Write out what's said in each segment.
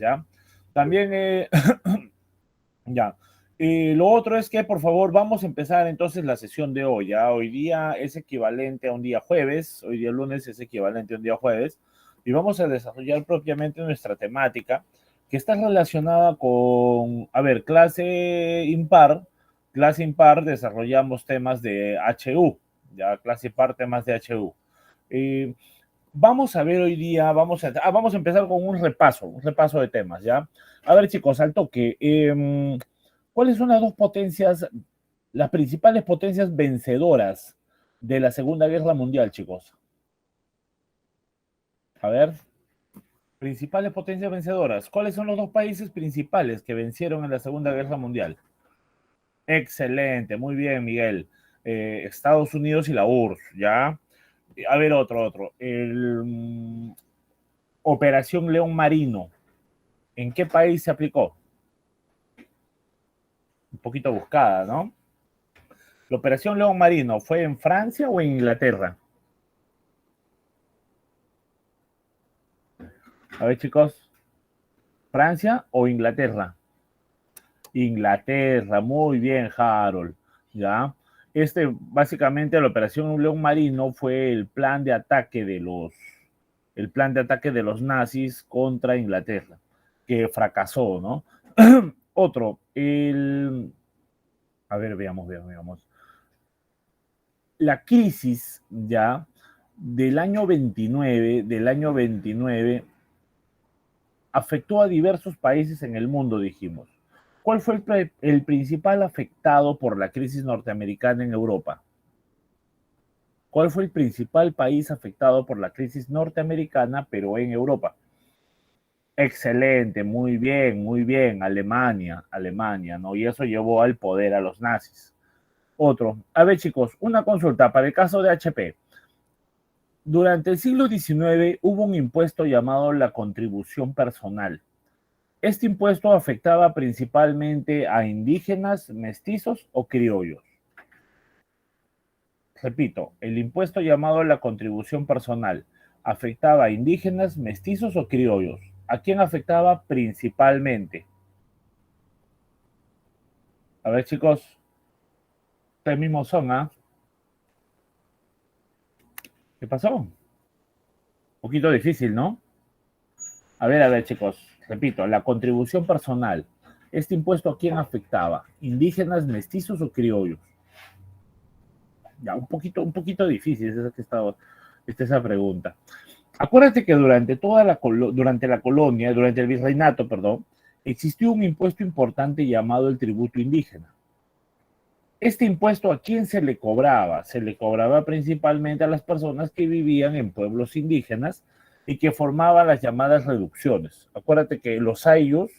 ¿ya? También, ya. Lo otro es que, por favor, vamos a empezar entonces la sesión de hoy, ¿ya? Hoy día es equivalente a un día jueves, hoy día lunes es equivalente a un día jueves, y vamos a desarrollar propiamente nuestra temática, que está relacionada con, a ver, clase impar desarrollamos temas de HU, ya, clase impar temas de HU. Eh, Vamos a ver hoy día, vamos a empezar con un repaso de temas, ¿ya? A ver, chicos, al toque, ¿cuáles son las dos potencias, las principales potencias vencedoras de la Segunda Guerra Mundial, chicos? A ver, principales potencias vencedoras. ¿Cuáles son los dos países principales que vencieron en la Segunda Guerra Mundial? Excelente, muy bien, Miguel. Estados Unidos y la URSS, ¿ya? A ver, otro. Operación León Marino. ¿En qué país se aplicó? Un poquito buscada, ¿no? ¿La Operación León Marino fue en Francia o en Inglaterra? A ver, chicos, ¿Francia o Inglaterra? Inglaterra, muy bien, Harold, ¿ya? Básicamente, la Operación León Marino fue el plan de ataque de los nazis contra Inglaterra, que fracasó, ¿no? Otro, a ver, veamos. La crisis ya del año 29 afectó a diversos países en el mundo, dijimos. ¿Cuál fue el principal afectado por la crisis norteamericana en Europa? ¿Cuál fue el principal país afectado por la crisis norteamericana, pero en Europa? Excelente, muy bien, Alemania, ¿no? Y eso llevó al poder a los nazis. Otro, a ver chicos, una consulta para el caso de HP. Durante el siglo XIX hubo un impuesto llamado la contribución personal. Este impuesto afectaba principalmente a indígenas, mestizos o criollos. Repito, el impuesto llamado la contribución personal afectaba a indígenas, mestizos o criollos. ¿A quién afectaba principalmente? A ver, chicos, ustedes mismos son, ¿ah? ¿Qué pasó? Un poquito difícil, ¿no? A ver, chicos, repito, la contribución personal. ¿Este impuesto a quién afectaba? ¿Indígenas, mestizos o criollos? Ya, un poquito difícil esa pregunta. Acuérdate que durante el virreinato, perdón, existió un impuesto importante llamado el tributo indígena. Este impuesto, ¿a quién se le cobraba? Se le cobraba principalmente a las personas que vivían en pueblos indígenas y que formaban las llamadas reducciones. Acuérdate que los ayllus,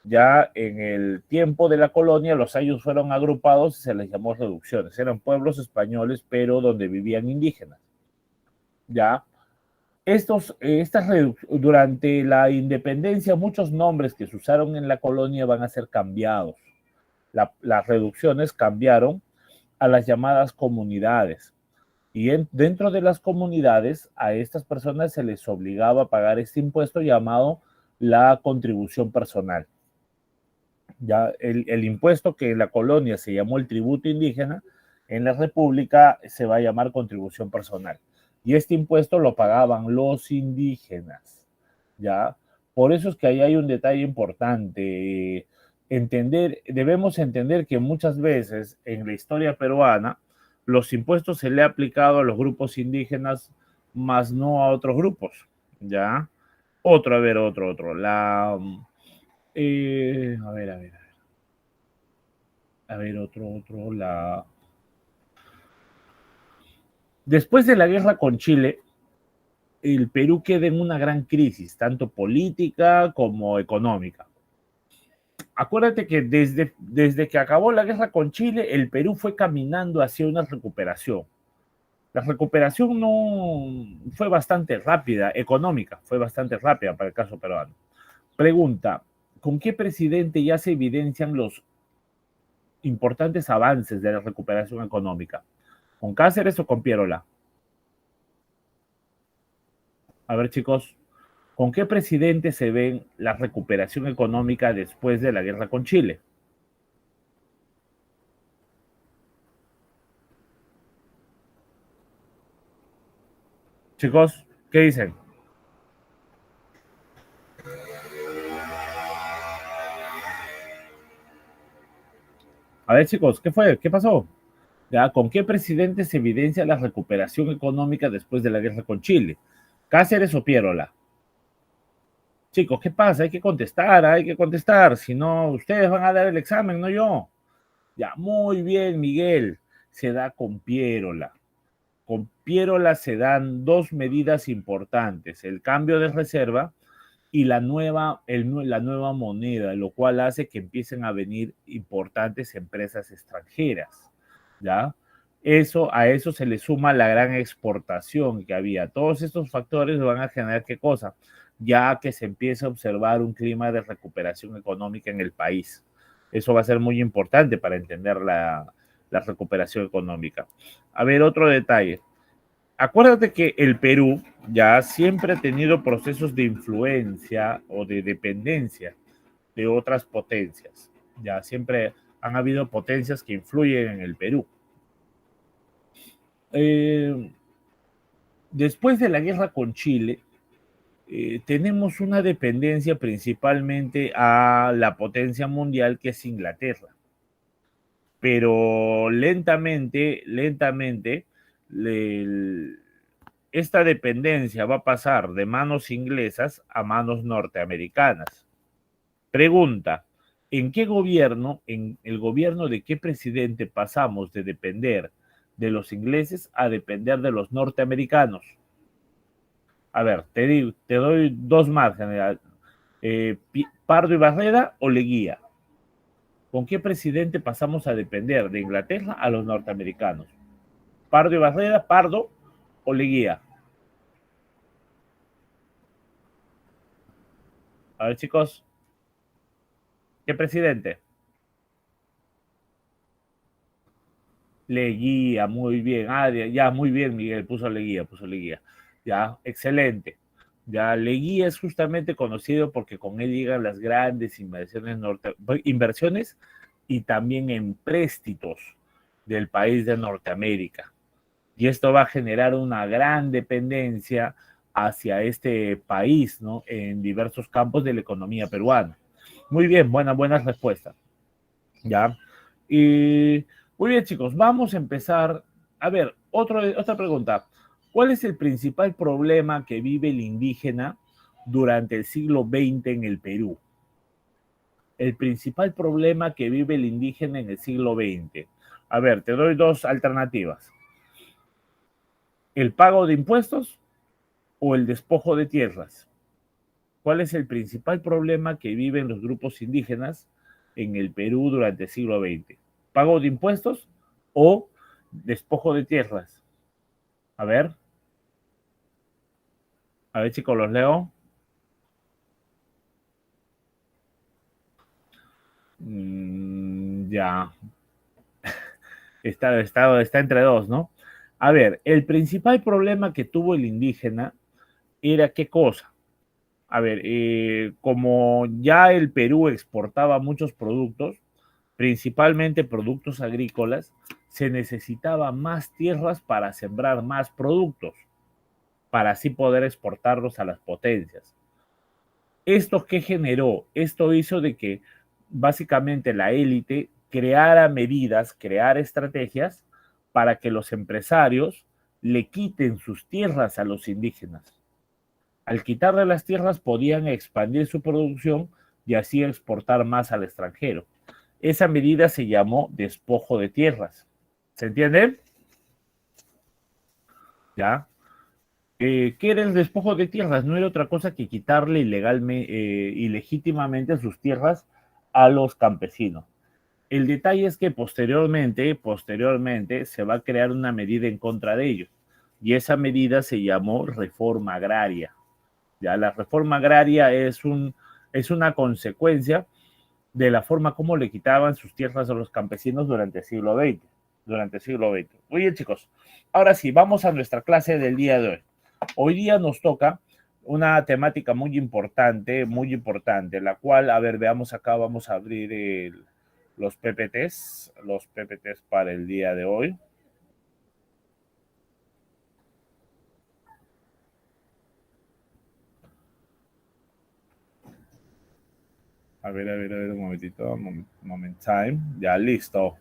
ya en el tiempo de la colonia, los ayllus fueron agrupados y se les llamó reducciones. Eran pueblos españoles, pero donde vivían indígenas. Ya, durante la independencia, muchos nombres que se usaron en la colonia van a ser cambiados. Las reducciones cambiaron a las llamadas comunidades. Y dentro de las comunidades, a estas personas se les obligaba a pagar este impuesto llamado la contribución personal. Ya el impuesto que en la colonia se llamó el tributo indígena, en la República se va a llamar contribución personal. Y este impuesto lo pagaban los indígenas. ¿Ya? Por eso es que ahí hay un detalle importante. Debemos entender que muchas veces en la historia peruana los impuestos se le ha aplicado a los grupos indígenas, más no a otros grupos. ¿Ya? Otro. A ver. A ver, otro. Después de la guerra con Chile, el Perú queda en una gran crisis, tanto política como económica. Acuérdate que desde que acabó la guerra con Chile, el Perú fue caminando hacia una recuperación. La recuperación no fue bastante rápida, económica, fue bastante rápida para el caso peruano. Pregunta, ¿con qué presidente ya se evidencian los importantes avances de la recuperación económica? ¿Con Cáceres o con Pierola? A ver, chicos, ¿Con qué presidente se ve la recuperación económica después de la guerra con Chile? Chicos, ¿qué dicen? A ver, chicos, ¿qué fue? ¿Qué pasó? ¿Ya? ¿Con qué presidente se evidencia la recuperación económica después de la guerra con Chile? ¿Cáceres o Piérola? Chicos, ¿qué pasa? Hay que contestar. Si no, ustedes van a dar el examen, no yo. Ya, muy bien, Miguel. Se da con Piérola. Con Piérola se dan dos medidas importantes: el cambio de reserva y la nueva moneda, lo cual hace que empiecen a venir importantes empresas extranjeras, ¿ya? A eso se le suma la gran exportación que había. Todos estos factores van a generar ¿qué cosa? Ya que se empieza a observar un clima de recuperación económica en el país. Eso va a ser muy importante para entender la recuperación económica. A ver, otro detalle. Acuérdate que el Perú ya siempre ha tenido procesos de influencia o de dependencia de otras potencias. Ya siempre han habido potencias que influyen en el Perú. Eh, Después de la guerra con Chile, tenemos una dependencia principalmente a la potencia mundial que es Inglaterra. Pero lentamente, le, esta dependencia va a pasar de manos inglesas a manos norteamericanas. Pregunta, ¿en qué gobierno, en el gobierno de qué presidente pasamos de depender de los ingleses a depender de los norteamericanos? A ver, te doy dos márgenes. Pardo y Barreda o Leguía. ¿Con qué presidente pasamos a depender de Inglaterra a los norteamericanos? Pardo y Barreda, Pardo o Leguía. A ver, chicos, ¿qué presidente? Leguía, muy bien. Ya, muy bien, Miguel, puso Leguía. Ya, excelente. Ya, Leguía es justamente conocido porque con él llegan las grandes inversiones y también empréstitos del país de Norteamérica. Y esto va a generar una gran dependencia hacia este país, ¿no? En diversos campos de la economía peruana. Muy bien, buena respuesta. ¿Ya? Y muy bien, chicos, vamos a empezar. A ver, otra pregunta. ¿Cuál es el principal problema que vive el indígena durante el siglo XX en el Perú? El principal problema que vive el indígena en el siglo XX. A ver, te doy dos alternativas. ¿El pago de impuestos o el despojo de tierras? ¿Cuál es el principal problema que viven los grupos indígenas en el Perú durante el siglo XX? ¿Pago de impuestos o despojo de tierras? A ver, chicos, los leo. Ya, está entre dos, ¿no? A ver, el principal problema que tuvo el indígena era qué cosa. A ver, como ya el Perú exportaba muchos productos, principalmente productos agrícolas, se necesitaba más tierras para sembrar más productos, para así poder exportarlos a las potencias. ¿Esto qué generó? Esto hizo de que básicamente la élite creara medidas, creara estrategias para que los empresarios le quiten sus tierras a los indígenas. Al quitarle las tierras podían expandir su producción y así exportar más al extranjero. Esa medida se llamó despojo de tierras. ¿Se entiende? ¿Ya? ¿Qué era el despojo de tierras? No era otra cosa que quitarle ilegítimamente sus tierras a los campesinos. El detalle es que posteriormente se va a crear una medida en contra de ellos. Y esa medida se llamó reforma agraria. Ya, la reforma agraria es una consecuencia de la forma como le quitaban sus tierras a los campesinos durante el siglo XX. Durante el siglo XX. Muy bien, chicos. Ahora sí, vamos a nuestra clase del día de hoy. Hoy día nos toca una temática muy importante, la cual, a ver, veamos acá, vamos a abrir los PPTs para el día de hoy. Un momentito, moment time, ya listo.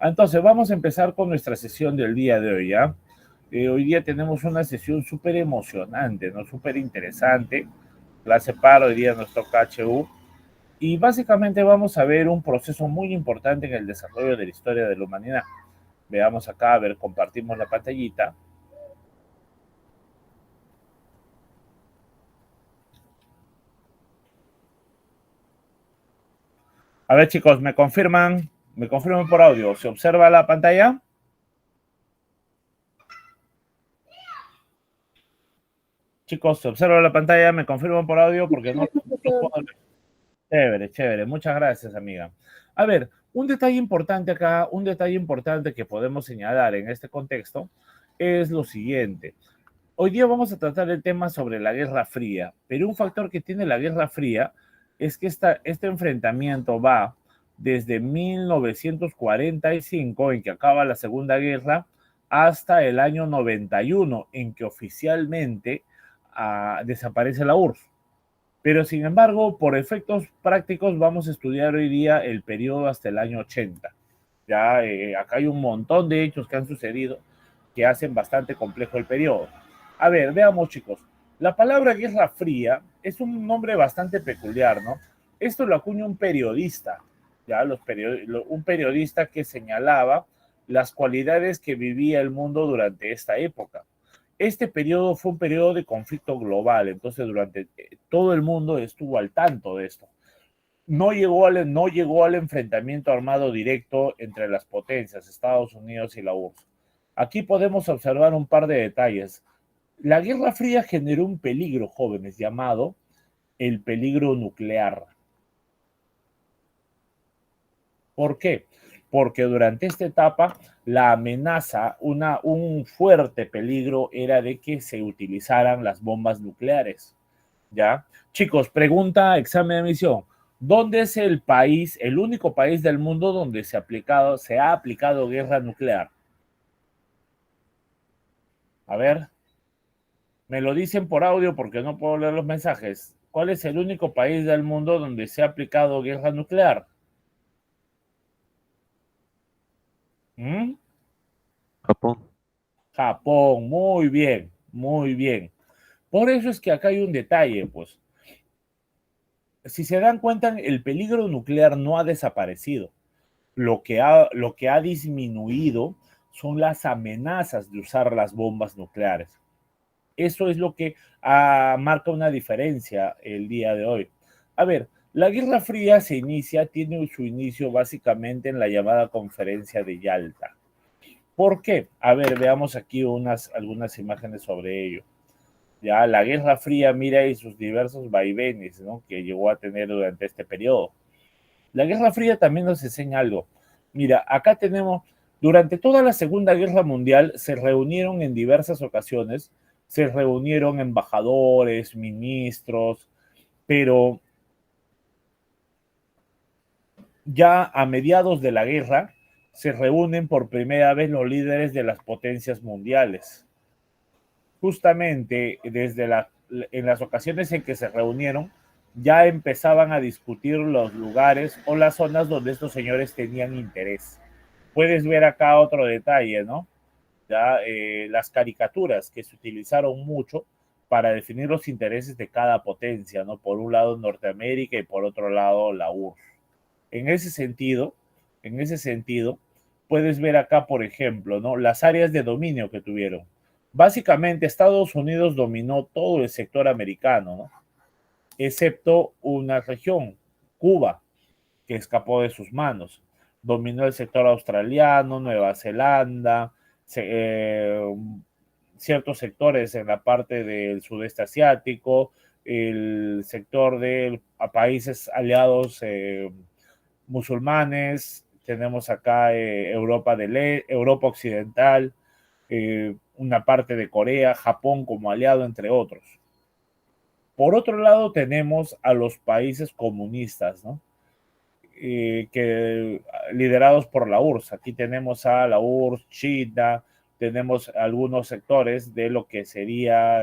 Entonces, vamos a empezar con nuestra sesión del día de hoy, ¿ya? Hoy día tenemos una sesión súper emocionante, ¿no? Súper interesante. Clase par, hoy día nos toca HU. Y básicamente vamos a ver un proceso muy importante en el desarrollo de la historia de la humanidad. Veamos acá, a ver, compartimos la pantallita. A ver, chicos, me confirman por audio. ¿Se observa la pantalla? Chicos, se observa la pantalla, me confirman por audio porque no puedo. Chévere, chévere. Muchas gracias, amiga. A ver, un detalle importante acá, un detalle importante que podemos señalar en este contexto es lo siguiente. Hoy día vamos a tratar el tema sobre la Guerra Fría, pero un factor que tiene la Guerra Fría es que este enfrentamiento va desde 1945, en que acaba la Segunda Guerra, hasta el año 91, en que oficialmente desaparece la URSS. Pero sin embargo, por efectos prácticos, vamos a estudiar hoy día el periodo hasta el año 80. Ya acá hay un montón de hechos que han sucedido que hacen bastante complejo el periodo. A ver, veamos, chicos. La palabra Guerra Fría es un nombre bastante peculiar, ¿no? Esto lo acuña un periodista, ya un periodista que señalaba las cualidades que vivía el mundo durante esta época. Este periodo fue un periodo de conflicto global, entonces durante todo el mundo estuvo al tanto de esto. No llegó al enfrentamiento armado directo entre las potencias, Estados Unidos y la URSS. Aquí podemos observar un par de detalles. La Guerra Fría generó un peligro, jóvenes, llamado el peligro nuclear. ¿Por qué? Porque durante esta etapa la amenaza, un fuerte peligro era de que se utilizaran las bombas nucleares. ¿Ya? Chicos, pregunta, examen de admisión. ¿Dónde es el único país del mundo donde se ha aplicado guerra nuclear? A ver, me lo dicen por audio porque no puedo leer los mensajes. ¿Cuál es el único país del mundo donde se ha aplicado guerra nuclear? ¿Mm? Japón. Japón, muy bien, muy bien. Por eso es que acá hay un detalle, pues. Si se dan cuenta, el peligro nuclear no ha desaparecido. Lo que ha disminuido son las amenazas de usar las bombas nucleares. Eso es lo que marca una diferencia el día de hoy. A ver, la Guerra Fría tiene su inicio básicamente en la llamada Conferencia de Yalta. ¿Por qué? A ver, veamos aquí algunas imágenes sobre ello. Ya la Guerra Fría, mira y sus diversos vaivenes, ¿no?, que llegó a tener durante este periodo. La Guerra Fría también nos enseña algo. Mira, acá tenemos, durante toda la Segunda Guerra Mundial se reunieron en diversas ocasiones, se reunieron embajadores, ministros, pero ya a mediados de la guerra se reúnen por primera vez los líderes de las potencias mundiales. Justamente en las ocasiones en que se reunieron, ya empezaban a discutir los lugares o las zonas donde estos señores tenían interés. Puedes ver acá otro detalle, ¿no? Ya las caricaturas que se utilizaron mucho para definir los intereses de cada potencia, ¿no? Por un lado Norteamérica y por otro lado la URSS. En ese sentido, en ese sentido, puedes ver acá, por ejemplo, ¿no?, las áreas de dominio que tuvieron. Básicamente, Estados Unidos dominó todo el sector americano, ¿no?, excepto una región, Cuba, que escapó de sus manos. Dominó el sector australiano, Nueva Zelanda, eh, ciertos sectores en la parte del sudeste asiático, el sector de países aliados musulmanes, tenemos acá Europa Occidental, una parte de Corea, Japón como aliado, entre otros. Por otro lado, tenemos a los países comunistas, ¿no? Liderados por la URSS. Aquí tenemos a la URSS, China, tenemos algunos sectores de lo que sería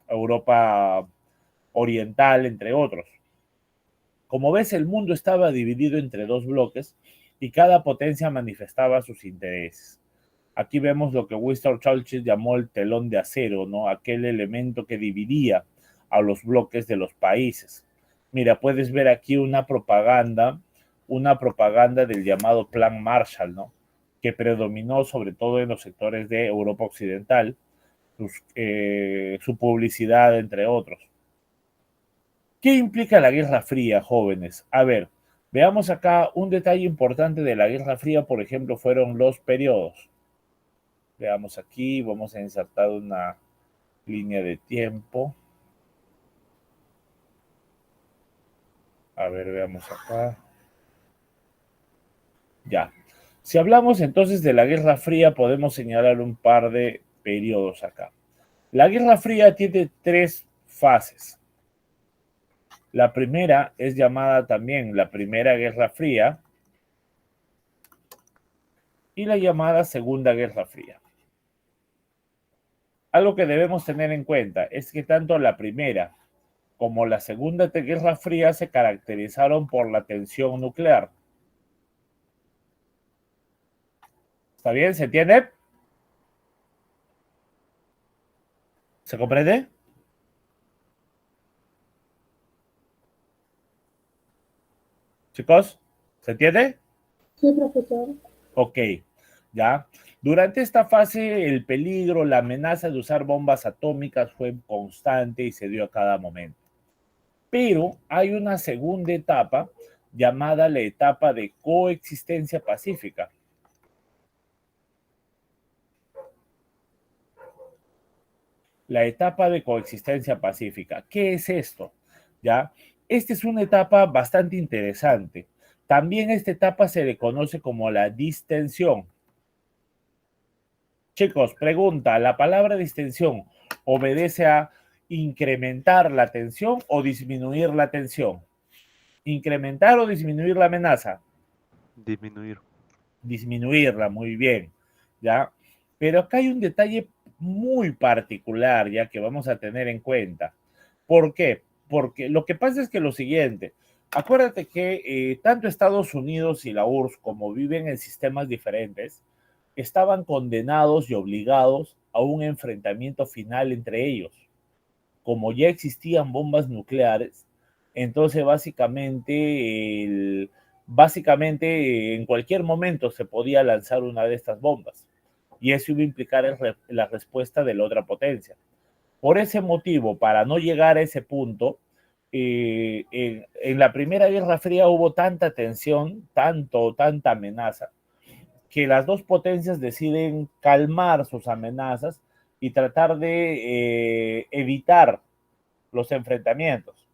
Europa Oriental, entre otros. Como ves, el mundo estaba dividido entre dos bloques y cada potencia manifestaba sus intereses. Aquí vemos lo que Winston Churchill llamó el telón de acero, ¿no? Aquel elemento que dividía a los bloques de los países. Mira, puedes ver aquí una propaganda del llamado Plan Marshall, ¿no? Que predominó sobre todo en los sectores de Europa Occidental, su publicidad, entre otros. ¿Qué implica la Guerra Fría, jóvenes? A ver, veamos acá un detalle importante de la Guerra Fría, por ejemplo, fueron los periodos. Veamos aquí, vamos a insertar una línea de tiempo. A ver, veamos acá. Ya. Si hablamos entonces de la Guerra Fría, podemos señalar un par de periodos acá. La Guerra Fría tiene tres fases. La primera es llamada también la Primera Guerra Fría y la llamada Segunda Guerra Fría. Algo que debemos tener en cuenta es que tanto la Primera como la Segunda Guerra Fría se caracterizaron por la tensión nuclear. ¿Está bien? ¿Se entiende? ¿Se comprende? Chicos, ¿se entiende? Sí, profesor. Ok, ya. Durante esta fase, el peligro, la amenaza de usar bombas atómicas fue constante y se dio a cada momento. Pero hay una segunda etapa llamada la etapa de coexistencia pacífica. La etapa de coexistencia pacífica. ¿Qué es esto? ¿Ya? Esta es una etapa bastante interesante. También esta etapa se le conoce como la distensión. Chicos, pregunta, ¿la palabra distensión obedece a incrementar la tensión o disminuir la tensión? ¿Incrementar o disminuir la amenaza? Disminuir. Disminuirla, muy bien, ¿ya? Pero acá hay un detalle muy particular, ya que vamos a tener en cuenta. ¿Por qué? Porque lo que pasa es que lo siguiente, acuérdate que tanto Estados Unidos y la URSS, como viven en sistemas diferentes, estaban condenados y obligados a un enfrentamiento final entre ellos. Como ya existían bombas nucleares, entonces básicamente en cualquier momento se podía lanzar una de estas bombas y eso iba a implicar la respuesta de la otra potencia. Por ese motivo, para no llegar a ese punto, en la Primera Guerra Fría hubo tanta tensión, tanta amenaza, que las dos potencias deciden calmar sus amenazas y tratar de evitar los enfrentamientos.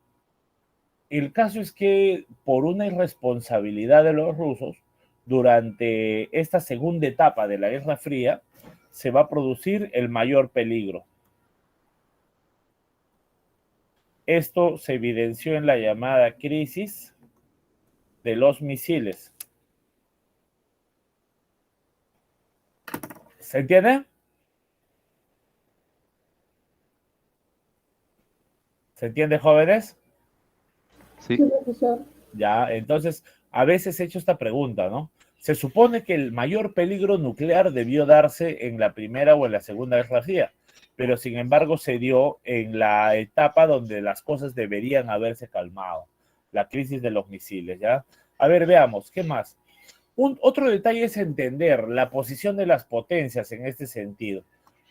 El caso es que por una irresponsabilidad de los rusos, durante esta segunda etapa de la Guerra Fría, se va a producir el mayor peligro. Esto se evidenció en la llamada crisis de los misiles. ¿Se entiende? ¿Se entiende, jóvenes? Sí. Sí, profesor. Ya, entonces, a veces he hecho esta pregunta, ¿no? Se supone que el mayor peligro nuclear debió darse en la Primera o en la Segunda Guerra Fría, pero sin embargo se dio en la etapa donde las cosas deberían haberse calmado, la crisis de los misiles, ¿ya? A ver, veamos, ¿qué más? Otro detalle es entender la posición de las potencias en este sentido.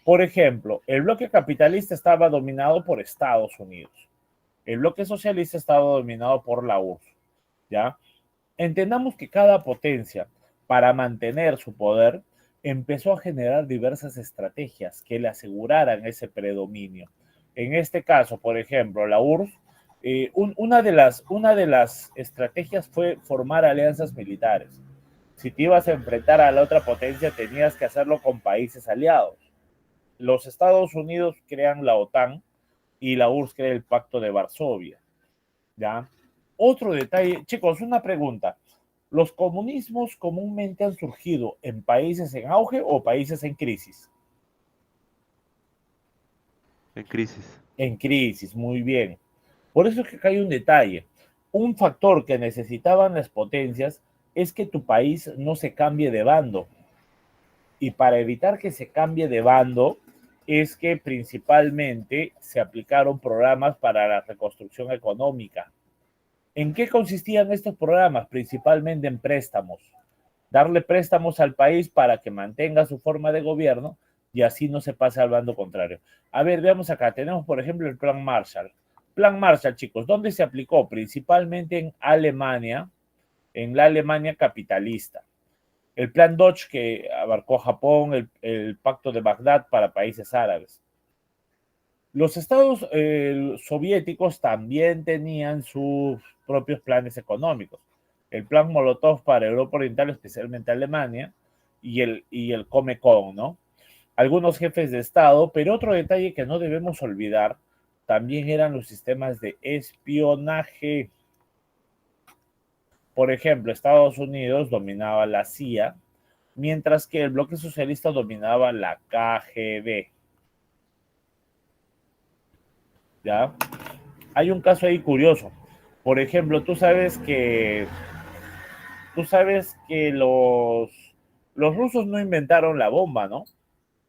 Por ejemplo, el bloque capitalista estaba dominado por Estados Unidos. El bloque socialista estaba dominado por la URSS, ¿ya? Entendamos que cada potencia, para mantener su poder, empezó a generar diversas estrategias que le aseguraran ese predominio. En este caso, por ejemplo, la URSS, una de las estrategias fue formar alianzas militares. Si te ibas a enfrentar a la otra potencia, tenías que hacerlo con países aliados. Los Estados Unidos crean la OTAN y la URSS crea el Pacto de Varsovia, ¿ya? Otro detalle, chicos, una pregunta. ¿Los comunismos comúnmente han surgido en países en auge o países en crisis? En crisis. En crisis, muy bien. Por eso es que acá hay un detalle. Un factor que necesitaban las potencias es que tu país no se cambie de bando. Y para evitar que se cambie de bando es que principalmente se aplicaron programas para la reconstrucción económica. ¿En qué consistían estos programas? Principalmente en préstamos. Darle préstamos al país para que mantenga su forma de gobierno y así no se pase al bando contrario. A ver, veamos acá. Tenemos, por ejemplo, el Plan Marshall. Plan Marshall, chicos, ¿dónde se aplicó? Principalmente en Alemania, en la Alemania capitalista. El Plan Dodge, que abarcó Japón, el Pacto de Bagdad para países árabes. Los estados soviéticos también tenían sus propios planes económicos. El plan Molotov para Europa Oriental, especialmente Alemania, y el Comecon, ¿no? Algunos jefes de Estado, pero otro detalle que no debemos olvidar también eran los sistemas de espionaje. Por ejemplo, Estados Unidos dominaba la CIA, mientras que el bloque socialista dominaba la KGB. ¿Ya? Hay un caso ahí curioso. Por ejemplo, tú sabes que los rusos no inventaron la bomba, ¿no?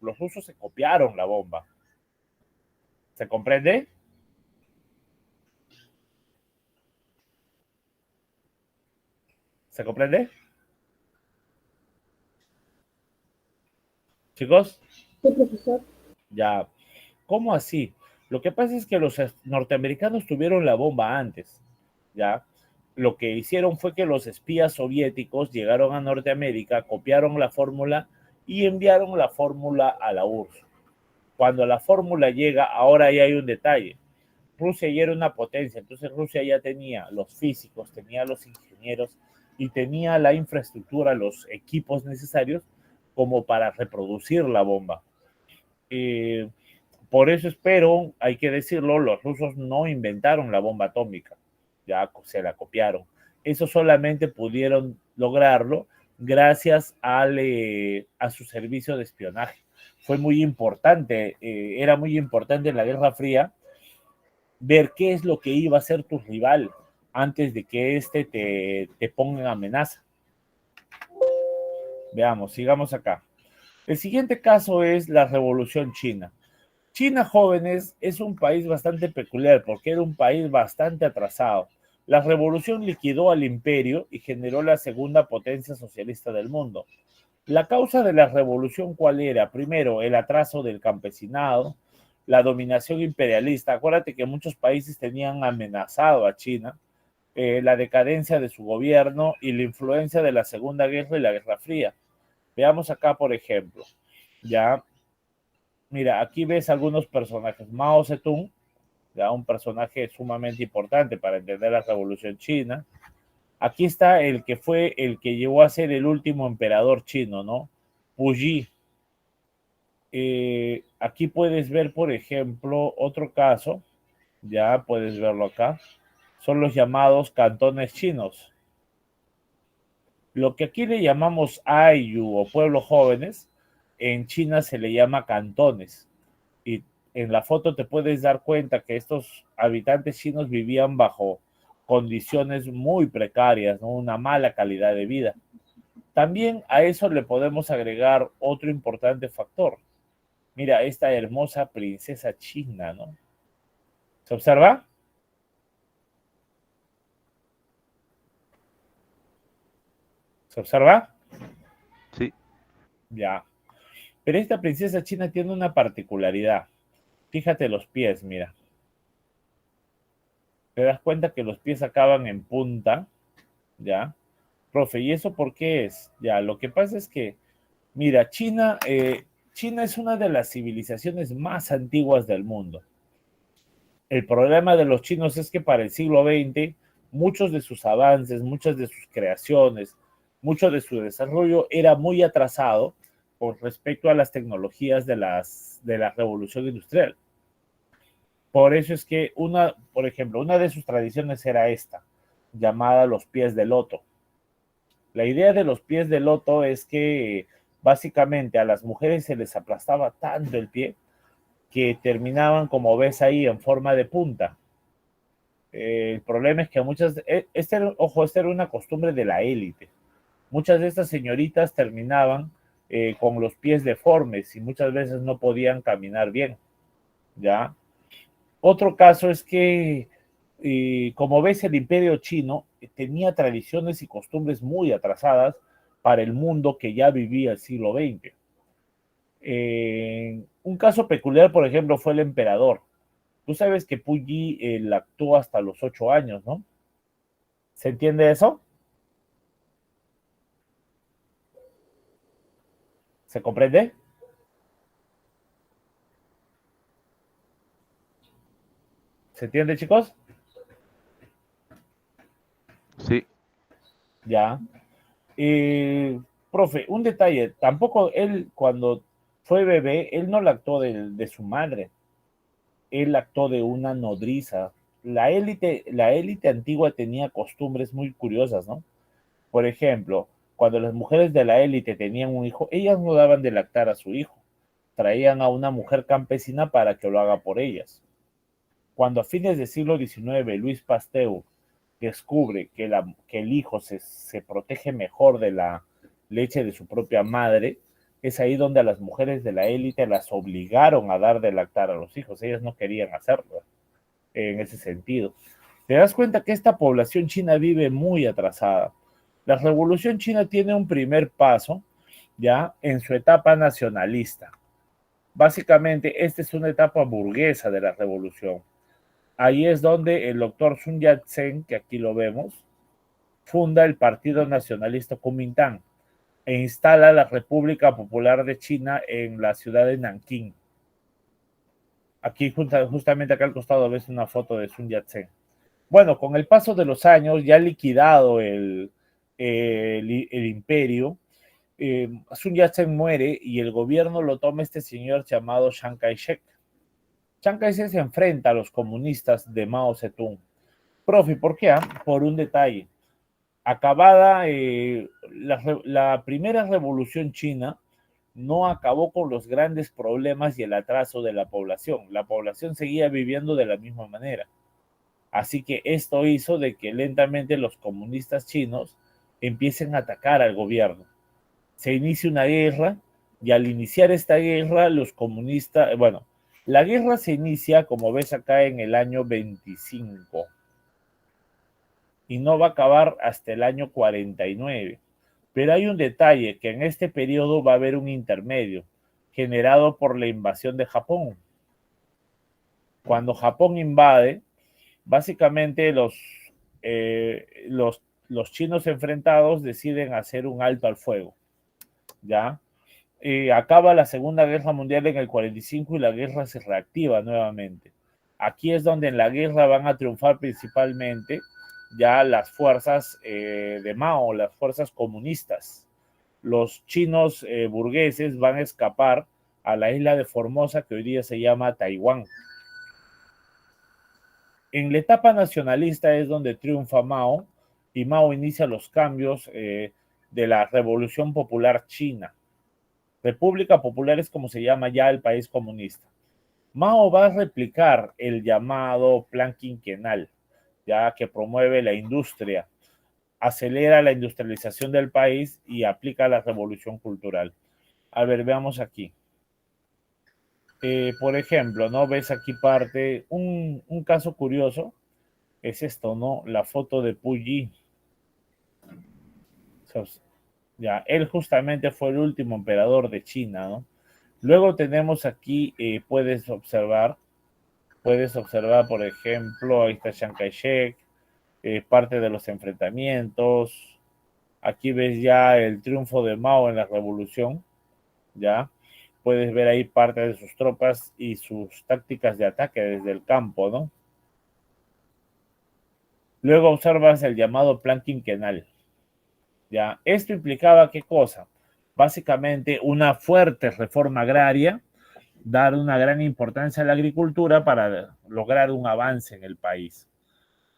Los rusos se copiaron la bomba. ¿Se comprende? ¿Se comprende? Chicos, Sí, profesor. ya. ¿Cómo así? Lo que pasa es que los norteamericanos tuvieron la bomba antes, ¿ya? Lo que hicieron fue que los espías soviéticos llegaron a Norteamérica, copiaron la fórmula y enviaron la fórmula a la URSS. Cuando la fórmula llega, ahora ya hay un detalle. Rusia ya era una potencia, entonces Rusia ya tenía los físicos, tenía los ingenieros y tenía la infraestructura, los equipos necesarios como para reproducir la bomba. Eh, por eso espero, hay que decirlo, los rusos no inventaron la bomba atómica, ya se la copiaron. Eso solamente pudieron lograrlo gracias a su servicio de espionaje. Fue muy importante, era muy importante en la Guerra Fría ver qué es lo que iba a hacer tu rival antes de que éste te ponga en amenaza. Veamos, sigamos acá. El siguiente caso es la Revolución China. China, jóvenes, es un país bastante peculiar porque era un país bastante atrasado. La revolución liquidó al imperio y generó la segunda potencia socialista del mundo. La causa de la revolución, ¿cuál era? Primero, el atraso del campesinado, la dominación imperialista. Acuérdate que muchos países tenían amenazado a China, la decadencia de su gobierno y la influencia de la Segunda Guerra y la Guerra Fría. Veamos acá, por ejemplo, ya, mira, aquí ves algunos personajes. Mao Zedong, ya un personaje sumamente importante para entender la Revolución China. Aquí está el que fue el que llegó a ser el último emperador chino, ¿no? Puyi. Aquí puedes ver, por ejemplo, otro caso, ya puedes verlo acá, son los llamados cantones chinos. Lo que aquí le llamamos Ayu o pueblos jóvenes, en China se le llama cantones. Y en la foto te puedes dar cuenta que estos habitantes chinos vivían bajo condiciones muy precarias, ¿no? Una mala calidad de vida. También a eso le podemos agregar otro importante factor. Mira, esta hermosa princesa china, ¿no? ¿Se observa? ¿Se observa? Sí. Ya. Pero esta princesa china tiene una particularidad. Fíjate los pies, mira. Te das cuenta que los pies acaban en punta, ¿ya? Profe, ¿y eso por qué es? Ya, lo que pasa es que, mira, China es una de las civilizaciones más antiguas del mundo. El problema de los chinos es que para el siglo XX, muchos de sus avances, muchas de sus creaciones, mucho de su desarrollo era muy atrasado con respecto a las tecnologías de la revolución industrial. Por eso es que por ejemplo, una de sus tradiciones era esta, llamada los pies de loto. La idea de los pies de loto es que básicamente a las mujeres se les aplastaba tanto el pie que terminaban, como ves ahí, en forma de punta. El problema es que ojo, esta era una costumbre de la élite. Muchas de estas señoritas terminaban con los pies deformes y muchas veces no podían caminar bien, ¿ya? Otro caso es que, como ves, el imperio chino tenía tradiciones y costumbres muy atrasadas para el mundo que ya vivía el siglo XX. Un caso peculiar, por ejemplo, fue el emperador. Tú sabes que Puyi actuó hasta los 8 años, ¿no? ¿Se entiende eso? ¿Se comprende? ¿Se entiende, chicos? Sí, Ya. Profe, un detalle, tampoco él cuando fue bebé, él no lactó de su madre, él lactó de una nodriza. La élite antigua tenía costumbres muy curiosas, ¿no? Por ejemplo, cuando las mujeres de la élite tenían un hijo, ellas no daban de lactar a su hijo, traían a una mujer campesina para que lo haga por ellas. Cuando a fines del siglo XIX Luis Pasteur descubre que el hijo se protege mejor de la leche de su propia madre, es ahí donde a las mujeres de la élite las obligaron a dar de lactar a los hijos. Ellas no querían hacerlo en ese sentido. Te das cuenta que esta población china vive muy atrasada. La revolución china tiene un primer paso ya en su etapa nacionalista. Básicamente, esta es una etapa burguesa de la revolución. Ahí es donde el doctor Sun Yat-sen, que aquí lo vemos, funda el Partido Nacionalista Kuomintang e instala la República Popular de China en la ciudad de Nankín. Aquí, justamente acá al costado, ves una foto de Sun Yat-sen. Bueno, con el paso de los años, ya liquidado el imperio, Sun Yat-sen muere y el gobierno lo toma este señor llamado Chiang Kai-shek. Chiang Kai-shek se enfrenta a los comunistas de Mao Zedong. Profe, ¿por qué? Por un detalle. Acabada la primera revolución china, no acabó con los grandes problemas y el atraso de la población. La población seguía viviendo de la misma manera. Así que esto hizo de que lentamente los comunistas chinos empiecen a atacar al gobierno. Se inicia una guerra y al iniciar esta guerra, los comunistas, bueno, la guerra se inicia, como ves acá, en el año 25 y no va a acabar hasta el año 49. Pero hay un detalle, que en este periodo va a haber un intermedio generado por la invasión de Japón. Cuando Japón invade, básicamente los chinos enfrentados deciden hacer un alto al fuego, ¿ya? Acaba la Segunda Guerra Mundial en el 45 y la guerra se reactiva nuevamente. Aquí es donde en la guerra van a triunfar principalmente ya las fuerzas de Mao, las fuerzas comunistas. Los chinos burgueses van a escapar a la isla de Formosa, que hoy día se llama Taiwán. En la etapa nacionalista es donde triunfa Mao y Mao inicia los cambios de la Revolución Popular China. República Popular es como se llama ya el país comunista. Mao va a replicar el llamado Plan Quinquenal, ya que promueve la industria, acelera la industrialización del país y aplica la revolución cultural. A ver, veamos aquí. Por ejemplo, ¿no? Ves aquí un caso curioso, es esto, ¿no? La foto de Puyi. Ya, él justamente fue el último emperador de China, ¿no? Luego tenemos aquí, puedes observar, por ejemplo, ahí está Chiang Kai-shek, parte de los enfrentamientos. Aquí ves ya el triunfo de Mao en la revolución, ¿ya? Puedes ver ahí parte de sus tropas y sus tácticas de ataque desde el campo, ¿no? Luego observas el llamado Plan Quinquenal, ¿ya? Esto implicaba ¿qué cosa? Básicamente una fuerte reforma agraria, dar una gran importancia a la agricultura para lograr un avance en el país.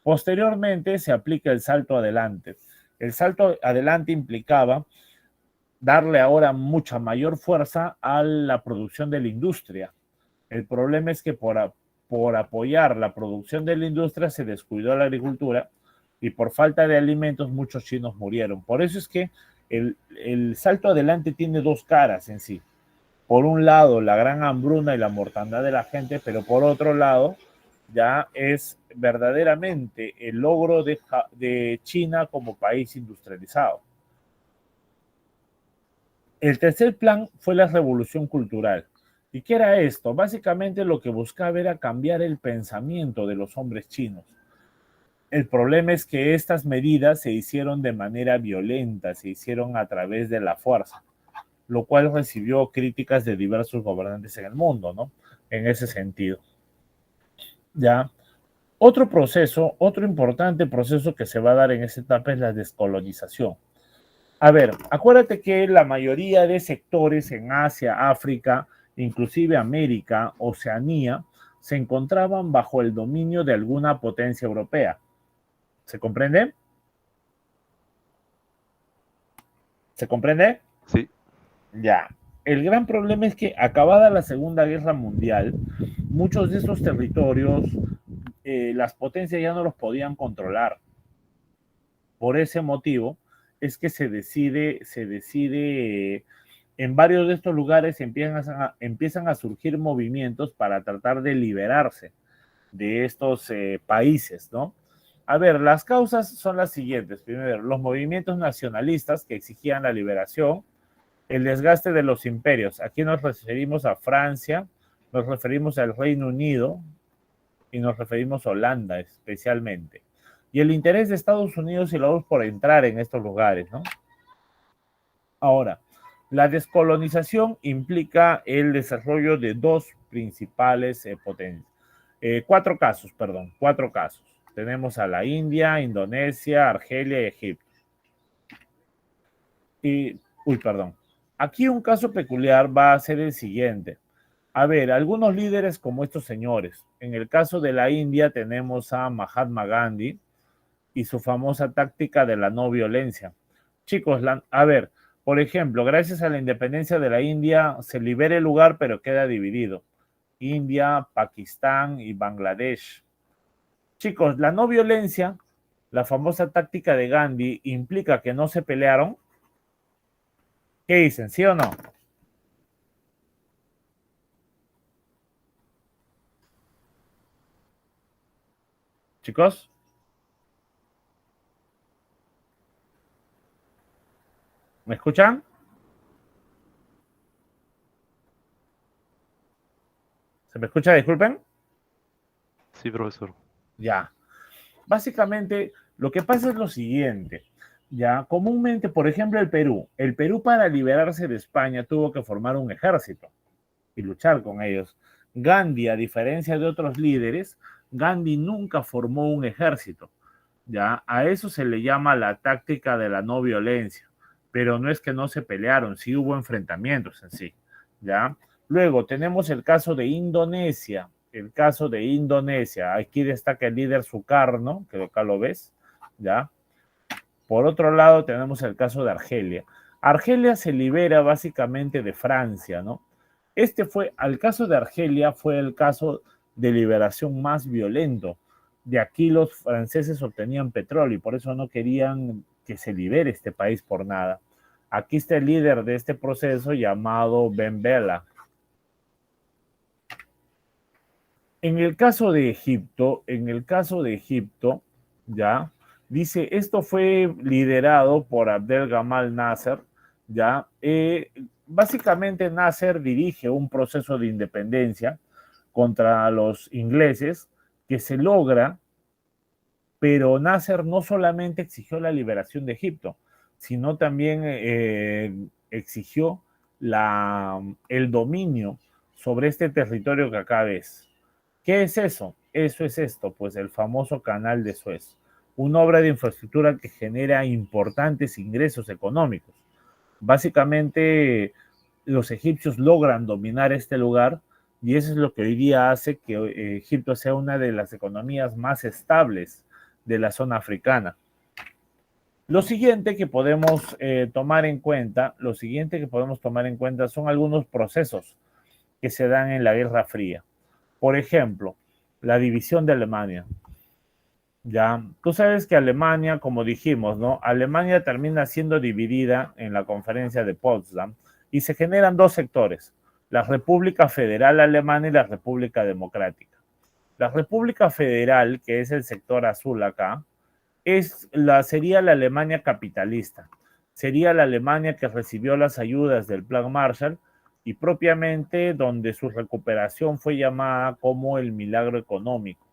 Posteriormente se aplica el salto adelante. El salto adelante implicaba darle ahora mucha mayor fuerza a la producción de la industria. El problema es que por apoyar la producción de la industria se descuidó la agricultura y por falta de alimentos muchos chinos murieron. Por eso es que el salto adelante tiene dos caras en sí. Por un lado, la gran hambruna y la mortandad de la gente, pero por otro lado, ya es verdaderamente el logro de China como país industrializado. El tercer plan fue la revolución cultural. ¿Y qué era esto? Básicamente lo que buscaba era cambiar el pensamiento de los hombres chinos. El problema es que estas medidas se hicieron de manera violenta, se hicieron a través de la fuerza, lo cual recibió críticas de diversos gobernantes en el mundo, ¿no? En ese sentido. Ya. Otro importante proceso que se va a dar en esta etapa es la descolonización. A ver, acuérdate que la mayoría de sectores en Asia, África, inclusive América, Oceanía, se encontraban bajo el dominio de alguna potencia europea. ¿Se comprende? ¿Se comprende? Sí. Ya. El gran problema es que acabada la Segunda Guerra Mundial, muchos de esos territorios, las potencias ya no los podían controlar. Por ese motivo es que se decide en varios de estos lugares empiezan a surgir movimientos para tratar de liberarse de estos países, ¿no? A ver, las causas son las siguientes. Primero, los movimientos nacionalistas que exigían la liberación, el desgaste de los imperios. Aquí nos referimos a Francia, nos referimos al Reino Unido y nos referimos a Holanda especialmente. Y el interés de Estados Unidos y la ONU por entrar en estos lugares, ¿no? Ahora, la descolonización implica el desarrollo de dos principales potencias. Cuatro casos. Tenemos a la India, Indonesia, Argelia y Egipto. Aquí un caso peculiar va a ser el siguiente. A ver, algunos líderes como estos señores. En el caso de la India tenemos a Mahatma Gandhi y su famosa táctica de la no violencia. Chicos, a ver, por ejemplo, gracias a la independencia de la India se libera el lugar pero queda dividido. India, Pakistán y Bangladesh. Chicos, la no violencia, la famosa táctica de Gandhi, implica que no se pelearon. ¿Qué dicen? ¿Sí o no? Chicos. ¿Me escuchan? ¿Se me escucha? Disculpen. Sí, profesor. Ya. Básicamente, lo que pasa es lo siguiente. Ya, comúnmente, por ejemplo, el Perú para liberarse de España tuvo que formar un ejército y luchar con ellos. Gandhi, a diferencia de otros líderes, Gandhi nunca formó un ejército. Ya, a eso se le llama la táctica de la no violencia, pero no es que no se pelearon, sí hubo enfrentamientos en sí. Ya. Luego tenemos el caso de Indonesia. Aquí destaca el líder Sukarno, que acá lo ves, ¿ya? Por otro lado, tenemos el caso de Argelia. Argelia se libera básicamente de Francia, ¿no? El caso de Argelia fue el caso de liberación más violento. De aquí los franceses obtenían petróleo y por eso no querían que se libere este país por nada. Aquí está el líder de este proceso llamado Ben Bella. En el caso de Egipto, ya, dice, esto fue liderado por Abdel Gamal Nasser, ya, básicamente Nasser dirige un proceso de independencia contra los ingleses que se logra, pero Nasser no solamente exigió la liberación de Egipto, sino también exigió el dominio sobre este territorio que acá ves. ¿Qué es eso? Eso es esto, pues el famoso Canal de Suez, una obra de infraestructura que genera importantes ingresos económicos. Básicamente, los egipcios logran dominar este lugar Y eso es lo que hoy día hace que Egipto sea una de las economías más estables de la zona africana. Lo siguiente que podemos tomar en cuenta, son algunos procesos que se dan en la Guerra Fría. Por ejemplo, la división de Alemania. Ya, tú sabes que Alemania, como dijimos, ¿no? Alemania termina siendo dividida en la conferencia de Potsdam y se generan dos sectores, la República Federal Alemana y la República Democrática. La República Federal, que es el sector azul acá, sería la Alemania capitalista. Sería la Alemania que recibió las ayudas del Plan Marshall y propiamente donde su recuperación fue llamada como el milagro económico.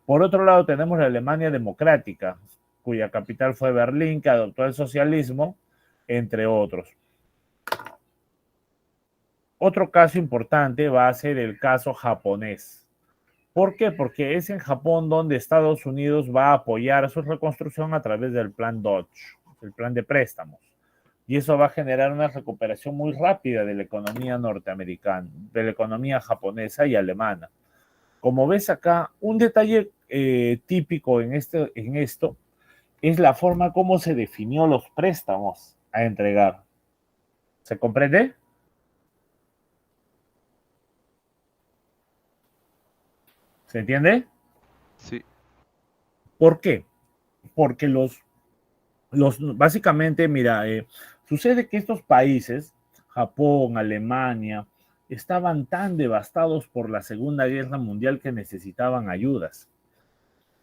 Por otro lado, tenemos la Alemania democrática, cuya capital fue Berlín, que adoptó el socialismo, entre otros. Otro caso importante va a ser el caso japonés. ¿Por qué? Porque es en Japón donde Estados Unidos va a apoyar su reconstrucción a través del plan Dodge, el plan de préstamos. Y eso va a generar una recuperación muy rápida de la economía norteamericana, de la economía japonesa y alemana. Como ves acá, un detalle típico en esto es la forma como se definió los préstamos a entregar. ¿Se comprende? ¿Se entiende? Sí, ¿Por qué? Porque básicamente, mira, sucede que estos países, Japón, Alemania, estaban tan devastados por la Segunda Guerra Mundial que necesitaban ayudas.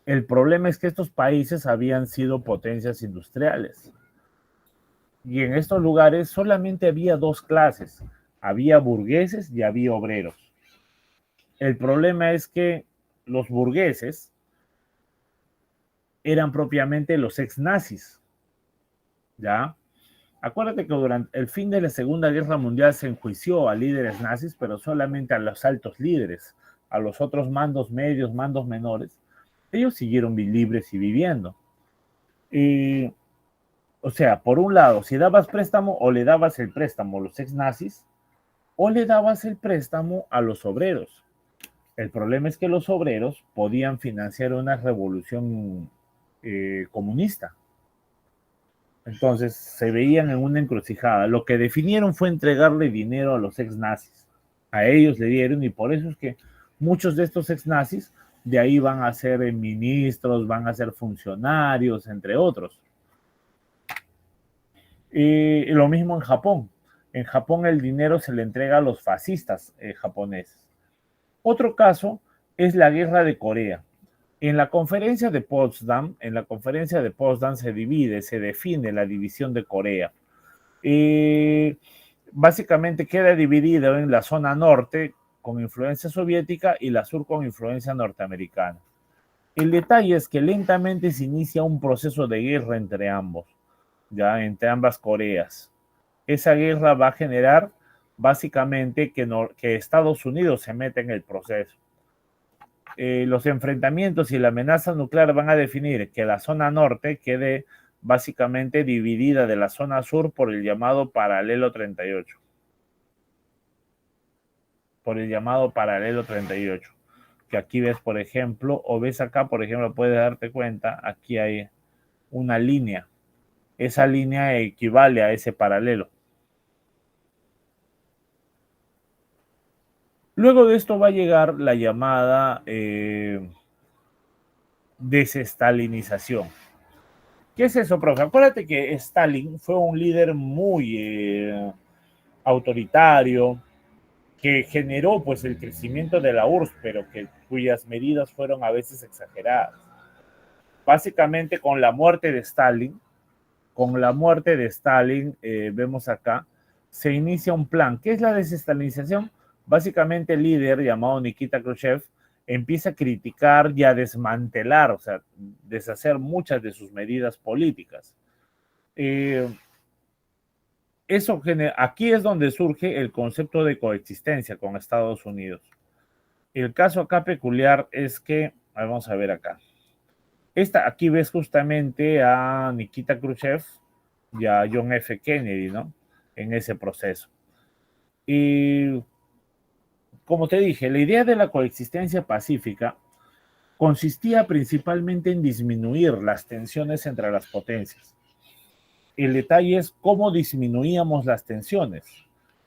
El problema es que estos países habían sido potencias industriales. Y en estos lugares solamente había dos clases, había burgueses y había obreros. El problema es que los burgueses eran propiamente los ex-nazis, ¿ya? Acuérdate que durante el fin de la Segunda Guerra Mundial se enjuició a líderes nazis, pero solamente a los altos líderes, a los otros mandos medios, mandos menores. Ellos siguieron libres y viviendo. O sea, por un lado, si dabas préstamo o le dabas el préstamo a los ex-nazis, o le dabas el préstamo a los obreros. El problema es que los obreros podían financiar una revolución comunista. Entonces se veían en una encrucijada. Lo que definieron fue entregarle dinero a los ex-nazis. A ellos le dieron y por eso es que muchos de estos ex-nazis de ahí van a ser ministros, van a ser funcionarios, entre otros. Lo mismo en Japón. En Japón el dinero se le entrega a los fascistas japoneses. Otro caso es la guerra de Corea. En la conferencia de Potsdam se define la división de Corea. Básicamente queda dividido en la zona norte con influencia soviética y la sur con influencia norteamericana. El detalle es que lentamente se inicia un proceso de guerra entre entre ambas Coreas. Esa guerra va a generar básicamente que Estados Unidos se meta en el proceso. Los enfrentamientos y la amenaza nuclear van a definir que la zona norte quede básicamente dividida de la zona sur por el llamado paralelo 38. Por el llamado paralelo 38. Que aquí ves, por ejemplo, o ves acá, por ejemplo, puedes darte cuenta, aquí hay una línea. Esa línea equivale a ese paralelo. Luego de esto va a llegar la llamada desestalinización. ¿Qué es eso, profe? Acuérdate que Stalin fue un líder muy autoritario, que generó pues el crecimiento de la URSS, pero cuyas medidas fueron a veces exageradas. Básicamente con la muerte de Stalin, vemos acá, se inicia un plan. ¿Qué es la desestalinización? Básicamente el líder llamado Nikita Khrushchev empieza a criticar y a desmantelar, o sea, deshacer muchas de sus medidas políticas. Aquí es donde surge el concepto de coexistencia con Estados Unidos. El caso acá peculiar es que, vamos a ver acá. Aquí ves justamente a Nikita Khrushchev y a John F. Kennedy, ¿no? En ese proceso. Y como te dije, la idea de la coexistencia pacífica consistía principalmente en disminuir las tensiones entre las potencias. El detalle es cómo disminuíamos las tensiones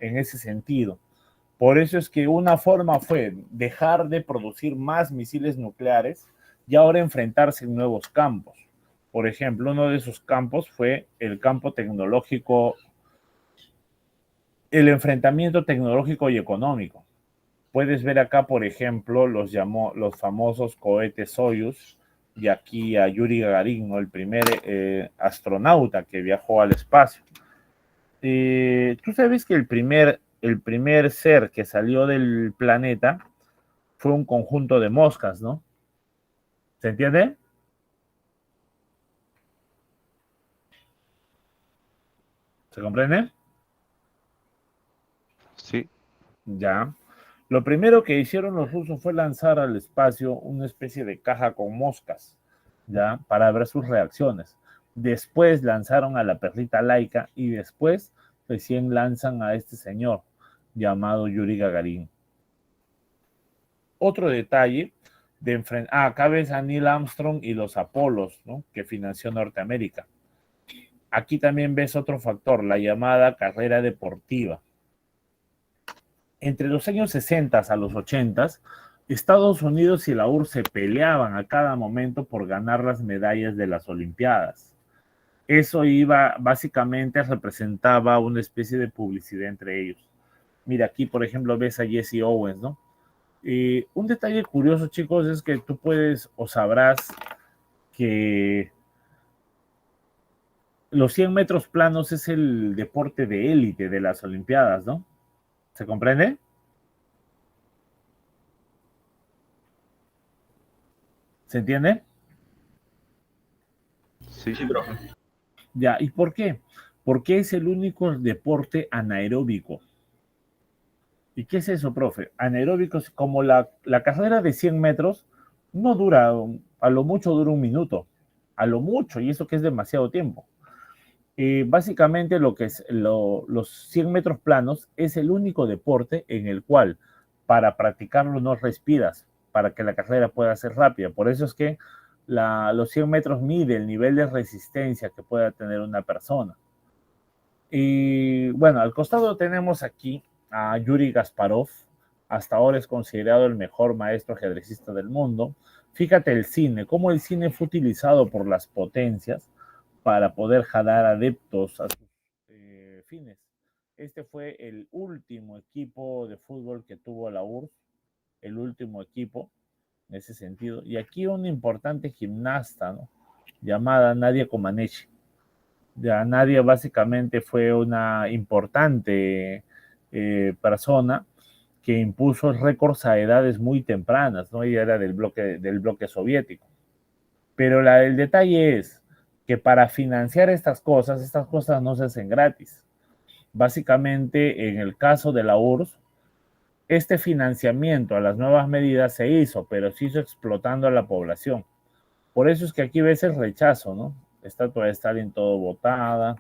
en ese sentido. Por eso es que una forma fue dejar de producir más misiles nucleares y ahora enfrentarse en nuevos campos. Por ejemplo, uno de esos campos fue el campo tecnológico, el enfrentamiento tecnológico y económico. Puedes ver acá, por ejemplo, los famosos cohetes Soyuz y aquí a Yuri Gagarin, ¿no? El primer astronauta que viajó al espacio. Tú sabes que el primer ser que salió del planeta fue un conjunto de moscas, ¿no? ¿Se entiende? ¿Se comprende? Sí, Ya. Lo primero que hicieron los rusos fue lanzar al espacio una especie de caja con moscas, ¿ya? Para ver sus reacciones. Después lanzaron a la perrita Laika y después recién lanzan a este señor llamado Yuri Gagarin. Otro detalle de enfrentar. Acá ves a Neil Armstrong y los Apolos, ¿no? Que financió Norteamérica. Aquí también ves otro factor, la llamada carrera deportiva. Entre los años 60 a los 80, Estados Unidos y la URSS se peleaban a cada momento por ganar las medallas de las Olimpiadas. Eso básicamente representaba una especie de publicidad entre ellos. Mira, aquí por ejemplo ves a Jesse Owens, ¿no? Un detalle curioso, chicos, es que tú puedes o sabrás que los 100 metros planos es el deporte de élite de las Olimpiadas, ¿no? ¿Se comprende? ¿Se entiende? sí. Sí, profe. Ya, ¿y por qué? Porque es el único deporte anaeróbico. ¿Y qué es eso, profe? Anaeróbico es como la carrera de 100 metros, no dura, a lo mucho dura un minuto, a lo mucho, y eso que es demasiado tiempo. Básicamente lo que es los 100 metros planos es el único deporte en el cual para practicarlo no respiras, para que la carrera pueda ser rápida. Por eso es que los 100 metros mide el nivel de resistencia que pueda tener una persona. Y bueno, al costado tenemos aquí a Yuri Kasparov. Hasta ahora es considerado el mejor maestro ajedrecista del mundo. Fíjate el cine, cómo el cine fue utilizado por las potencias para poder jalar adeptos a sus fines. Este fue el último equipo de fútbol que tuvo la URSS, el último equipo en ese sentido. Y aquí una importante gimnasta, ¿no? Llamada Nadia Comaneci. Ya Nadia básicamente fue una importante persona que impuso récords a edades muy tempranas, ¿no? Ella era del bloque soviético. Pero el detalle es que para financiar estas cosas no se hacen gratis. Básicamente, en el caso de la URSS, este financiamiento a las nuevas medidas se hizo, pero se hizo explotando a la población. Por eso es que aquí ves el rechazo, ¿no? Estatua de Stalin todo botada,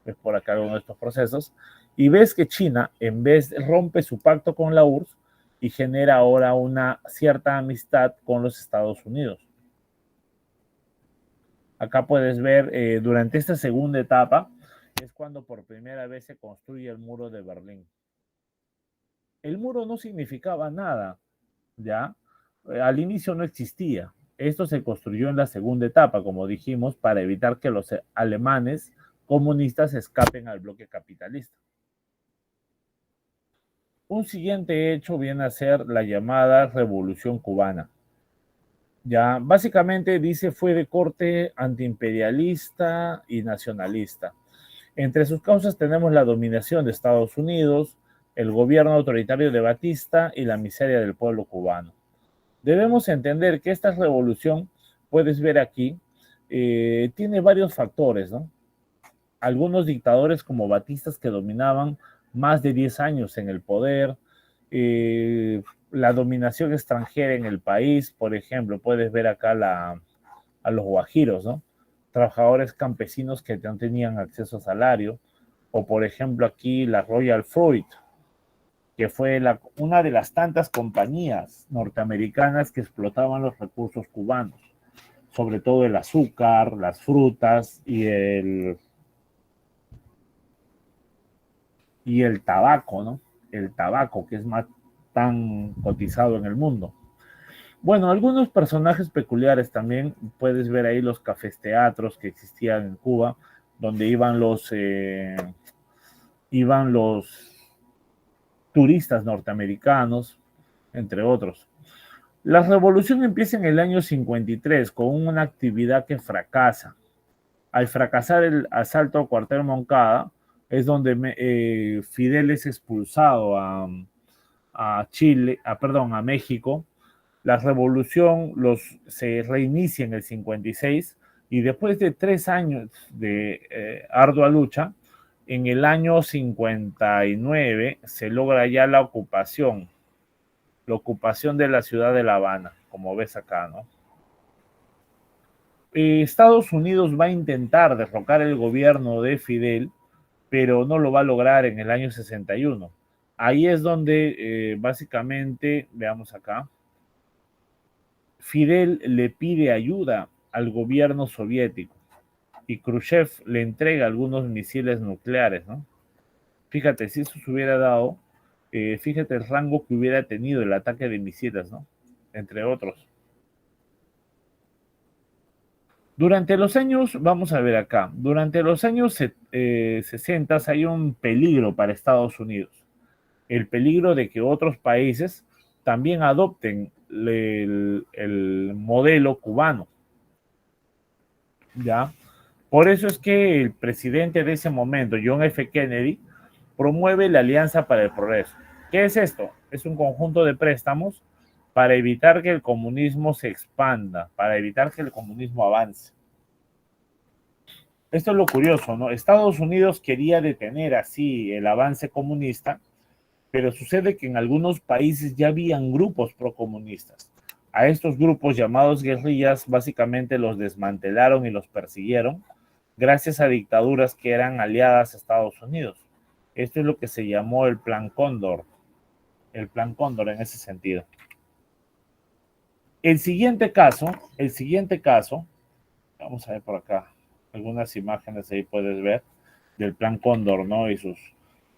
ves por acá algunos de estos procesos, y ves que China, en vez rompe su pacto con la URSS y genera ahora una cierta amistad con los Estados Unidos. Acá puedes ver, durante esta segunda etapa, es cuando por primera vez se construye el muro de Berlín. El muro no significaba nada, ¿ya? Al inicio no existía. Esto se construyó en la segunda etapa, como dijimos, para evitar que los alemanes comunistas escapen al bloque capitalista. Un siguiente hecho viene a ser la llamada Revolución Cubana. Ya, básicamente dice fue de corte antiimperialista y nacionalista. Entre sus causas tenemos la dominación de Estados Unidos, el gobierno autoritario de Batista y la miseria del pueblo cubano. Debemos entender que esta revolución, puedes ver aquí, tiene varios factores, ¿no? Algunos dictadores como Batistas que dominaban más de 10 años en el poder, la dominación extranjera en el país, por ejemplo, puedes ver acá a los guajiros, ¿no? Trabajadores campesinos que no tenían acceso a salario, o por ejemplo aquí la Royal Fruit, que fue una de las tantas compañías norteamericanas que explotaban los recursos cubanos, sobre todo el azúcar, las frutas y el tabaco, ¿no? El tabaco, que es más tan cotizado en el mundo. Bueno, algunos personajes peculiares también, puedes ver ahí los cafés teatros que existían en Cuba, donde iban los turistas norteamericanos, entre otros. La revolución empieza en el año 53 con una actividad que fracasa. Al fracasar el asalto al cuartel Moncada, es donde Fidel es expulsado a México. La revolución se reinicia en el 56 y después de 3 años de ardua lucha, en el año 59 se logra ya la ocupación de la ciudad de La Habana, como ves acá, ¿no? Estados Unidos va a intentar derrocar el gobierno de Fidel, pero no lo va a lograr en el año 61. Ahí es donde básicamente, veamos acá, Fidel le pide ayuda al gobierno soviético y Khrushchev le entrega algunos misiles nucleares, ¿no? Fíjate, si eso se hubiera dado, fíjate el rango que hubiera tenido el ataque de misiles, ¿no? Entre otros. Durante los años, vamos a ver acá, durante los años 60 hay un peligro para Estados Unidos. El peligro de que otros países también adopten el modelo cubano. ¿Ya? Por eso es que el presidente de ese momento, John F. Kennedy, promueve la Alianza para el Progreso. ¿Qué es esto? Es un conjunto de préstamos para evitar que el comunismo se expanda, para evitar que el comunismo avance. Esto es lo curioso, ¿no? Estados Unidos quería detener así el avance comunista, pero sucede que en algunos países ya habían grupos procomunistas. A estos grupos llamados guerrillas básicamente los desmantelaron y los persiguieron gracias a dictaduras que eran aliadas a Estados Unidos. Esto es lo que se llamó el Plan Cóndor en ese sentido. El siguiente caso, vamos a ver por acá, algunas imágenes ahí puedes ver del Plan Cóndor, ¿no? Y sus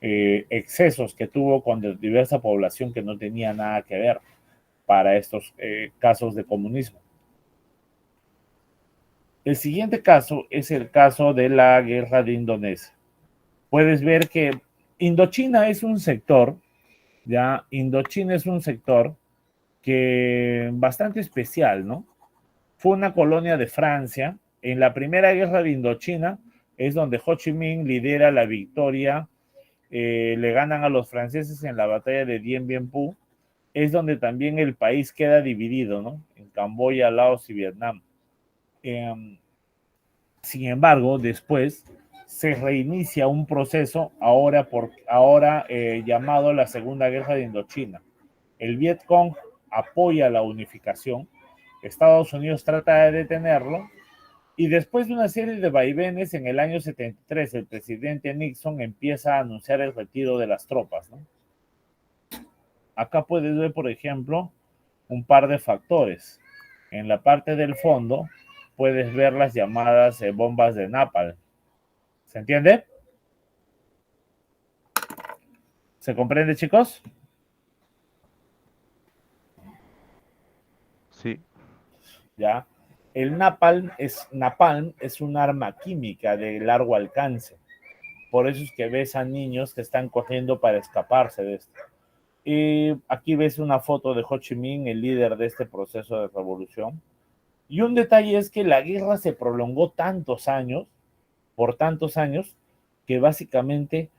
excesos que tuvo con diversa población que no tenía nada que ver para estos casos de comunismo. El siguiente caso es el caso de la guerra de Indonesia. Puedes ver que Indochina es un sector, ya, Indochina es un sector que bastante especial, ¿no? Fue una colonia de Francia. En la primera guerra de Indochina es donde Ho Chi Minh lidera la victoria, le ganan a los franceses en la batalla de Dien Bien Phu. Es donde también el país queda dividido, ¿no? En Camboya, Laos y Vietnam. Sin embargo, después se reinicia un proceso ahora llamado la Segunda Guerra de Indochina. El Viet Cong apoya la unificación, Estados Unidos trata de detenerlo y después de una serie de vaivenes en el año 73 el presidente Nixon empieza a anunciar el retiro de las tropas, ¿no? Acá puedes ver, por ejemplo, un par de factores. En la parte del fondo puedes ver las llamadas bombas de napalm. ¿Se entiende? ¿Se comprende, chicos? Sí. ¿Ya? El napalm es un arma química de largo alcance. Por eso es que ves a niños que están corriendo para escaparse de esto. Y aquí ves una foto de Ho Chi Minh, el líder de este proceso de revolución. Y un detalle es que la guerra se prolongó por tantos años, que básicamente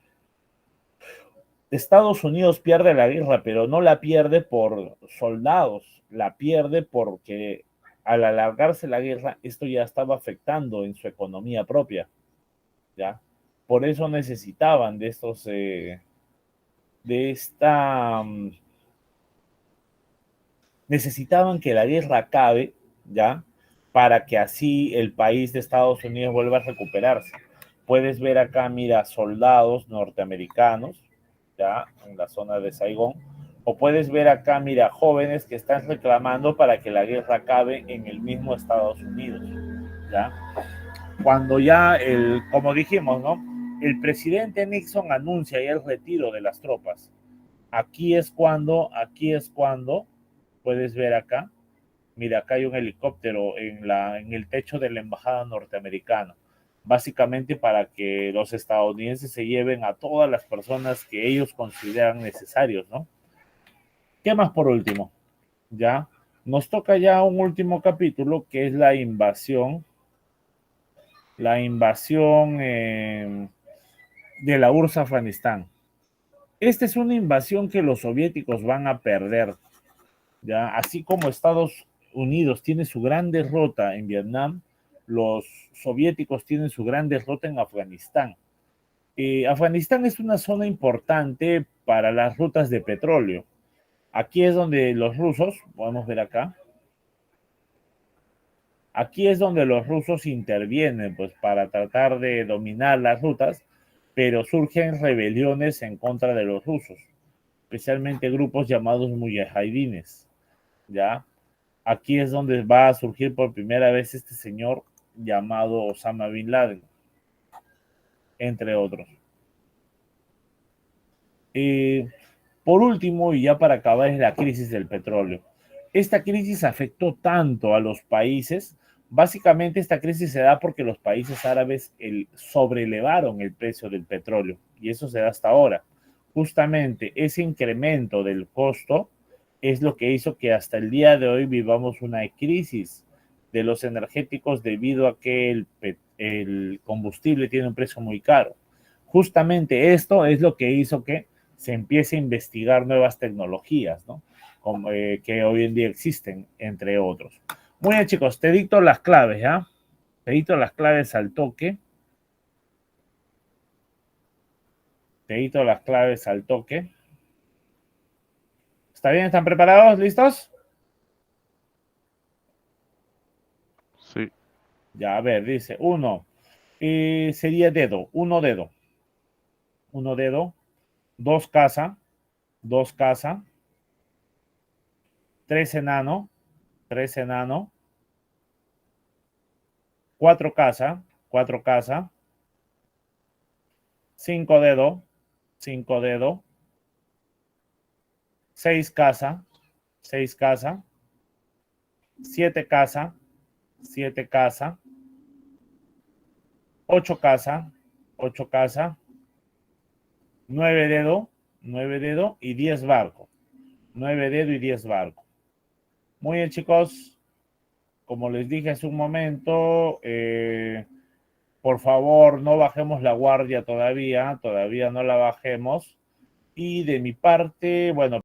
Estados Unidos pierde la guerra, pero no la pierde por soldados, la pierde porque al alargarse la guerra, esto ya estaba afectando en su economía propia, ¿ya? Por eso necesitaban necesitaban que la guerra acabe, ¿ya? Para que así el país de Estados Unidos vuelva a recuperarse. Puedes ver acá, mira, soldados norteamericanos, ya, en la zona de Saigón. O puedes ver acá, mira, jóvenes que están reclamando para que la guerra acabe en el mismo Estados Unidos, ¿ya? Cuando ya, como dijimos, ¿no? El presidente Nixon anuncia ya el retiro de las tropas. Aquí es cuando, puedes ver acá, mira, acá hay un helicóptero en el techo de la embajada norteamericana, básicamente para que los estadounidenses se lleven a todas las personas que ellos consideran necesarios, ¿no? ¿Qué más por último? Ya, nos toca ya un último capítulo que es la invasión de la URSS a Afganistán. Esta es una invasión que los soviéticos van a perder, ¿ya? Así como Estados Unidos tiene su gran derrota en Vietnam, los soviéticos tienen su gran derrota en Afganistán. Afganistán es una zona importante para las rutas de petróleo. Aquí es donde los rusos, podemos ver acá, aquí es donde los rusos intervienen, pues, para tratar de dominar las rutas, pero surgen rebeliones en contra de los rusos, especialmente grupos llamados mujahidines, ¿ya? Aquí es donde va a surgir por primera vez este señor llamado Osama Bin Laden, entre otros. Por último, y ya para acabar, es la crisis del petróleo. Esta crisis afectó tanto a los países. Básicamente esta crisis se da porque los países árabes sobrelevaron el precio del petróleo y eso se da hasta ahora. Justamente ese incremento del costo es lo que hizo que hasta el día de hoy vivamos una crisis de los energéticos debido a que el combustible tiene un precio muy caro. Justamente esto es lo que hizo que se empiece a investigar nuevas tecnologías, ¿no? Como, que hoy en día existen, entre otros. Muy bien, chicos, te dicto las claves, ¿ya? Te dicto las claves al toque. Te dicto las claves al toque. ¿Está bien? ¿Están preparados? ¿Listos? Sí. Ya, a ver, dice, uno, sería dedo, uno dedo. Uno dedo, dos casa, tres enano, cuatro casa, cinco dedo, seis casa, siete casa, ocho casa, nueve dedo y 10 barco. 9 dedo y 10 barco. Muy bien, chicos. Como les dije hace un momento, por favor, no bajemos la guardia todavía no la bajemos. Y de mi parte, bueno,